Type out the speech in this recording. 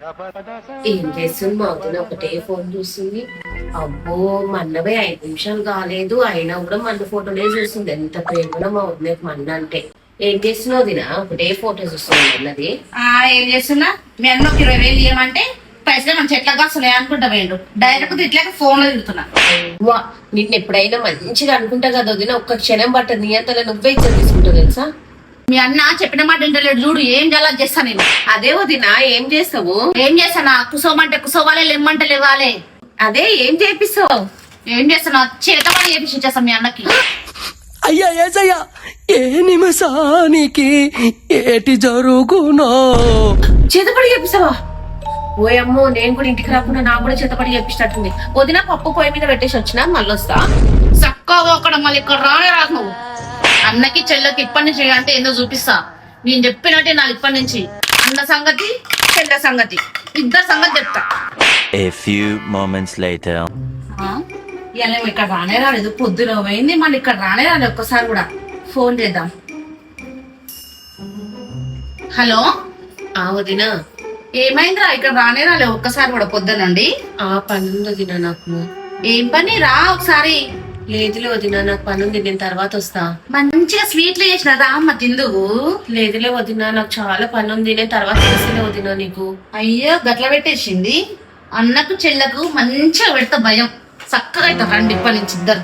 ఏం చేస్తుంది మా వదిన ఒకటే ఫోన్ చూస్తుంది. అబ్బో మన్నవే 5 నిమిషాలు కాలేదు అయినా కూడా మన ఫోటోలే చూస్తుంది. ఎంత ప్రేమలో మా వదినకి మన్న అంటే. ఏం చేస్తున్నావు వదిన? ఒకటే ఫోటో చూస్తుంది అన్నది. ఏం చేస్తున్నా మీ అన్న 20,000 ఇవ్వమంటే పైసలు మన చెట్లకు వస్తున్నాయి అనుకుంటా వేయండు. డైరెక్ట్ ఇట్లా ఫోన్ లో తిరుగుతున్నా. నిన్న ఎప్పుడైనా మంచిగా అనుకుంటా కదా వదిన, ఒక్క క్షణం పట్టదు నీ అంతలో నువ్వే ఇచ్చి తీసుకుంటావు తెలుసా. మీ అన్న చెప్పిన మాట ఇంటలేడు చూడు, ఏం జలా చేస్తా నేను. అదే వదిన ఏం చేస్తావు? ఏం చేస్తానా? కుసోమంటే కుసోవాలి, లెమ్మంటే లేవాలి. అదే ఏం చేపిస్తావు? ఏం చేస్తున్నా? చేతమని చేపించేస్తా మీ అన్నకి. అయ్యా ఏసయ్యా, ఏ నిమిషానికి ఏటి జరుగునో. చేతపడి చేపిస్తావా? ఓయమ్మో, నేను కూడా ఇంటికి రాకుండా నాకు కూడా చేతపడి చేపిస్తట్టుంది. వదిన పప్పు పొయ్యి మీద పెట్టేసి వచ్చినా మళ్ళీ వస్తా. చక్కగా అక్కడ మళ్ళీ ఇక్కడ రానే రాకు నువ్వు. అన్నకి చెల్లెకి ఇప్పటి నుంచి అంటే ఏందో చూపిస్తా. నేను చెప్పినట్టే నాకు ఇప్పటి నుంచి అన్న సంగతి చెల్లె సంగతి ఇద్దరు సంగతి చెప్తా. A few moments later. ఇలా ఇక్కడ రానే రాలేదు, పొద్దున పోయింది మళ్ళీ ఇక్కడ రానే రాలేదు. ఒక్కసారి కూడా ఫోన్ చేద్దాం. హలో వదిన ఏమైందిరా? ఇక్కడ రానే రాలేదు ఒక్కసారి కూడా పొద్దునండి. పని ఉంది వదిన నాకు. ఏం పని? రా ఒకసారి. లేదులే వదిన, నాకు పని ఉంది, నేను తర్వాత వస్తా. మంచిగా స్వీట్లు చేసిన రా అమ్మ తిందువు. లేదులే వదిన, నాకు చాలా పని ఉంది, నేను తర్వాత చేస్తేనే వదిన నీకు. అయ్యో గట్ల పెట్టేసింది. అన్నకు చెల్లకు మంచిగా పెడతా భయం. చక్కగా అవుతా రండి ఇప్పటి నుంచి ఇద్దరు.